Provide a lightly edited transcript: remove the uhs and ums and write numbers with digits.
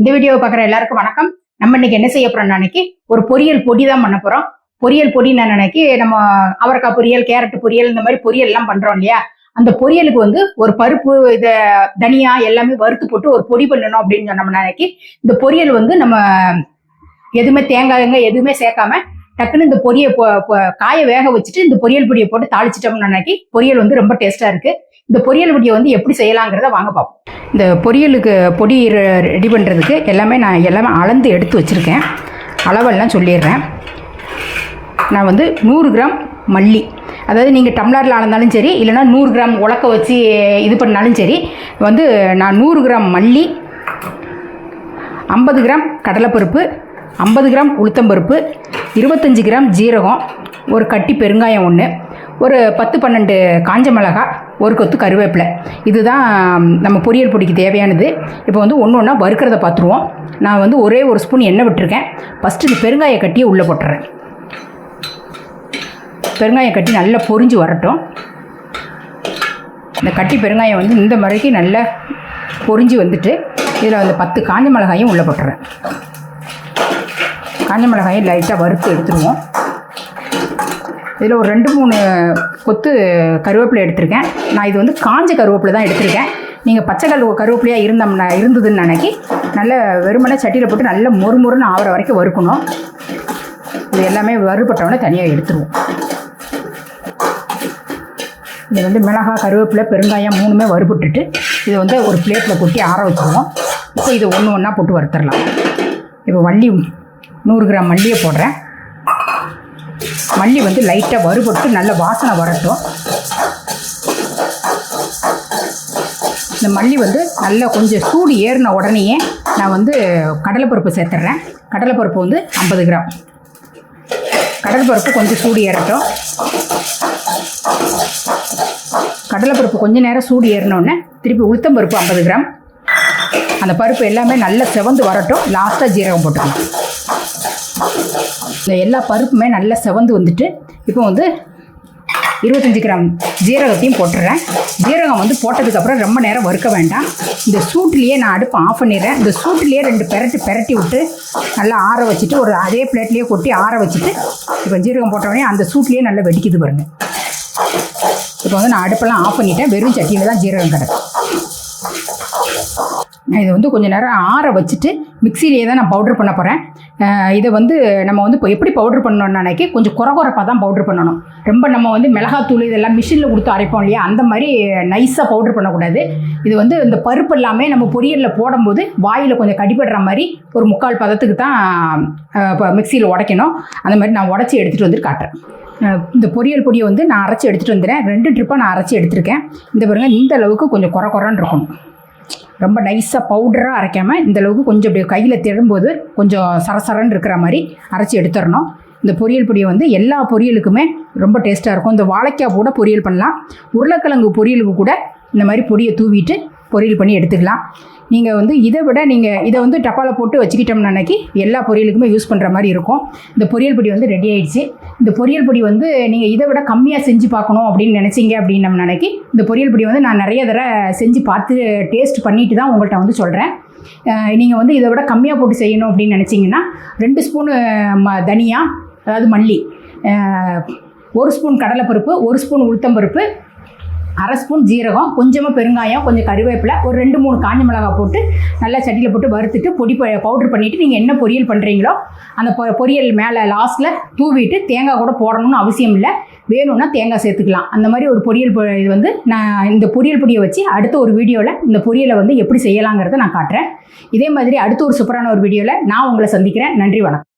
இந்த வீடியோவை பார்க்குற எல்லாருக்கும் வணக்கம். நம்ம இன்னைக்கு என்ன செய்ய போறோம்னா, அன்னைக்கு ஒரு பொரியல் பொடி தான் பண்ண போறோம். பொரியல் பொடி நான் அன்னைக்கு நம்ம அவரைக்காய் பொரியல், கேரட் பொரியல், இந்த மாதிரி பொரியல் எல்லாம் பண்றோம் இல்லையா, அந்த பொரியலுக்கு வந்து ஒரு பருப்பு இதை தனியா எல்லாமே வறுத்து போட்டு ஒரு பொடி பண்ணணும் அப்படின்னு சொன்னோம்னா, அன்னைக்கு இந்த பொரியல் வந்து நம்ம எதுவுமே தேங்காய்ங்க எதுவுமே சேர்க்காம டக்குன்னு இந்த பொரியை காய வேக வச்சுட்டு இந்த பொரியல் பொடியை போட்டு தாளிச்சிட்டோம்னு அன்னைக்கு பொரியல் வந்து ரொம்ப டேஸ்டா இருக்கு. இந்த பொரியல் பொடியை வந்து எப்படி செய்யலாங்கிறத வாங்க பார்ப்போம். இந்த பொரியலுக்கு பொடி ரெடி பண்ணுறதுக்கு நான் எல்லாமே அளந்து எடுத்து வச்சுருக்கேன். அளவெல்லாம் சொல்லிடுறேன். நான் வந்து 100 கிராம் மல்லி, அதாவது நீங்கள் டம்ளரில் அளந்தாலும் சரி, இல்லைனா 100 கிராம் உலக்க வச்சு இது பண்ணாலும் சரி, வந்து நான் 100 கிராம் மல்லி, 50 கிராம் கடலைப்பருப்பு, 50 கிராம் உளுத்தம்பருப்பு, 25 கிராம் ஜீரகம், ஒரு கட்டி பெருங்காயம் ஒன்று, ஒரு 10-12 காஞ்ச மிளகாய், ஒரு கொத்து கருவேப்பிலை. இதுதான் நம்ம பொரியல் பொடிக்கு தேவையானது. இப்போ வந்து ஒன்று ஒன்றா வறுக்கிறத பார்த்துருவோம். நான் வந்து ஒரே ஒரு ஸ்பூன் எண்ணெய் விட்டுருக்கேன். ஃபஸ்ட்டு இந்த பெருங்காய கட்டியை உள்ளே போட்டுறேன். பெருங்காயம் கட்டி நல்லா பொரிஞ்சு வரட்டும். இந்த கட்டி பெருங்காயம் வந்து இந்த மாதிரிக்கு நல்லா பொரிஞ்சு வந்துட்டு இதில் வந்து 10 காஞ்ச மிளகாயும் உள்ளே போட்டுறேன். காஞ்ச மிளகாயை லைட்டாக வறுத்து எடுத்துருவோம். இதில் ஒரு 2-3 கொத்து கருவேப்பிலை எடுத்திருக்கேன். நான் இது வந்து காஞ்ச கருவேப்பிலை தான் எடுத்திருக்கேன். நீங்கள் பச்சை கருவேப்பிலையாக இருந்ததுன்னு நினைக்கி நல்ல வெறுமனே சட்டியில் போட்டு நல்ல மொறுமொறுன்னு ஆகிற வரைக்கும் வறுக்கணும். இது எல்லாமே வறுபட்டவுடனே தனியாக எடுத்துருவோம். இது வந்து மிளகாய், கருவேப்பிலை, பெருங்காயம் 3மே வறுபட்டுட்டு இதை வந்து ஒரு பிளேட்டில் கொட்டி ஆற வச்சுருவோம். இப்போ இதை ஒன்று ஒன்றா போட்டு வறுத்துடலாம். இப்போ 100 கிராம் மல்லியை போடுறேன். மல்லி வந்து லைட்டாக வறுபட்டு நல்ல வாசனை வரட்டும். இந்த மல்லி வந்து நல்லா கொஞ்சம் சூடு ஏறின உடனேயே நான் வந்து கடலைப்பருப்பு சேர்த்துட்றேன். கடலைப்பருப்பு வந்து 50 கிராம். கடலைப்பருப்பு கொஞ்சம் சூடு ஏறட்டும். கடலைப்பருப்பு கொஞ்சம் நேரம் சூடு ஏறினோடனே திருப்பி உளுத்தம்பருப்பு 50 கிராம். அந்த பருப்பு எல்லாமே நல்லா செவந்து வரட்டும். லாஸ்ட்டாக ஜீரகம் போட்டுக்கலாம். இந்த எல்லா பருப்புமே நல்லா செவந்து வந்துட்டு இப்போ வந்து 25 கிராம் ஜீரகத்தையும் போட்டுடுறேன். ஜீரகம் வந்து போட்டதுக்கப்புறம் ரொம்ப நேரம் வறுக்க வேண்டாம். இந்த சூட்லேயே நான் அடுப்பை ஆஃப் பண்ணிடுறேன். இந்த சூட்லேயே 2 பெரட்டி விட்டு நல்லா ஆற வச்சுட்டு ஒரு அதே பிளேட்லேயே கொட்டி ஆற வச்சுட்டு இப்போ ஜீரகம் போட்டோடனே அந்த சூட்லேயே நல்லா வெடிக்குது பாருங்க. இப்போ வந்து நான் அடுப்பெல்லாம் ஆஃப் பண்ணிட்டேன். வெறும் சட்டியில் தான் ஜீரகம் கிடக்கும். நான் இதை வந்து கொஞ்சம் நேரம் ஆற வச்சுட்டு மிக்சியிலே தான் நான் பவுட்ரு பண்ண போகிறேன். இதை வந்து நம்ம வந்து இப்போ எப்படி பவுட்ரு பண்ணணும்னு நினைக்கி கொஞ்சம் குறப்பாக தான் பவுட்ரு பண்ணணும். ரொம்ப நம்ம வந்து மிளகாத்தூள் இதெல்லாம் மிஷினில் கொடுத்து அரைப்போம் இல்லையா, அந்த மாதிரி நைஸாக பவுட்ரு பண்ணக்கூடாது. இது வந்து இந்த பருப்பு எல்லாமே நம்ம பொரியலில் போடும்போது வாயில் கொஞ்சம் கடிப்படுற மாதிரி ஒரு 3/4 பதத்துக்கு தான் இப்போ மிக்சியில் உடைக்கணும். அந்த மாதிரி நான் உடச்சி எடுத்துகிட்டு வந்துட்டு காட்டுறேன். இந்த பொரியல் பொடியை வந்து நான் அரைச்சி எடுத்துகிட்டு வந்துடுறேன். 2 ட்ரிப்பாக நான் அரைச்சி எடுத்திருக்கேன். இந்த பாருங்க, இந்த அளவுக்கு கொஞ்சம் குறன்னு இருக்கணும். ரொம்ப நைஸாக பவுடராக அரைக்காமல் இந்த அளவுக்கு கொஞ்சம் அப்படியே கையில் திரும்போது கொஞ்சம் சரசரன்னு இருக்கிற மாதிரி அரைச்சி எடுத்துடணும். இந்த பொரியல் பொடியை வந்து எல்லா பொரியலுக்குமே ரொம்ப டேஸ்ட்டாக இருக்கும். இந்த வாழைக்காய் கூட பொரியல் பண்ணலாம். உருளைக்கிழங்கு பொரியலுக்கு கூட இந்த மாதிரி பொடியை தூவிட்டு பொரியல் பண்ணி எடுத்துக்கலாம். நீங்கள் வந்து இதை விட நீங்கள் இதை வந்து டப்பாவில் போட்டு வச்சுக்கிட்டோம்னு அன்னைக்கு எல்லா பொரியலுக்குமே யூஸ் பண்ணுற மாதிரி இருக்கும். இந்த பொரியல் பொடி வந்து ரெடி ஆகிடுச்சு. இந்த பொரியல் பொடி வந்து நீங்கள் இதை விட கம்மியாக செஞ்சு பார்க்கணும் அப்படின்னு நினச்சிங்க அப்படின்னு நம்ம நினைக்கி இந்த பொரியல் பொடி வந்து நான் நிறைய தடவை செஞ்சு பார்த்து டேஸ்ட் பண்ணிட்டு தான் உங்கள்கிட்ட வந்து சொல்கிறேன். நீங்கள் வந்து இதை விட கம்மியாக போட்டு செய்யணும் அப்படின்னு நினச்சிங்கன்னா 2 ஸ்பூனு தனியா, அதாவது மல்லி, 1 ஸ்பூன் கடலைப்பருப்பு, 1 ஸ்பூன் உளுத்தம்பருப்பு, 1/2 ஸ்பூன் ஜீரகம், கொஞ்சமாக பெருங்காயம், கொஞ்சம் கருவேப்பிலை, ஒரு 2-3 காஞ்ச மிளகாய் போட்டு நல்லா சட்டியில் போட்டு வறுத்துட்டு பவுட்ரு பண்ணிவிட்டு நீங்கள் என்ன பொரியல் பண்ணுறீங்களோ அந்த பொரியல் மேலே லாஸ்ட்டில் தூவிட்டு தேங்காய் கூட போடணும்னு அவசியம் இல்லை. வேணும்னா தேங்காய் சேர்த்துக்கலாம். அந்த மாதிரி ஒரு பொரியல் இது வந்து நான் இந்த பொரியல் பொடியை வச்சு அடுத்த ஒரு வீடியோவில் இந்த பொரியலை வந்து எப்படி செய்யலாங்கிறத நான் காட்டுறேன். இதே மாதிரி அடுத்த ஒரு சூப்பரான ஒரு வீடியோவில் நான் உங்களை சந்திக்கிறேன். நன்றி, வணக்கம்.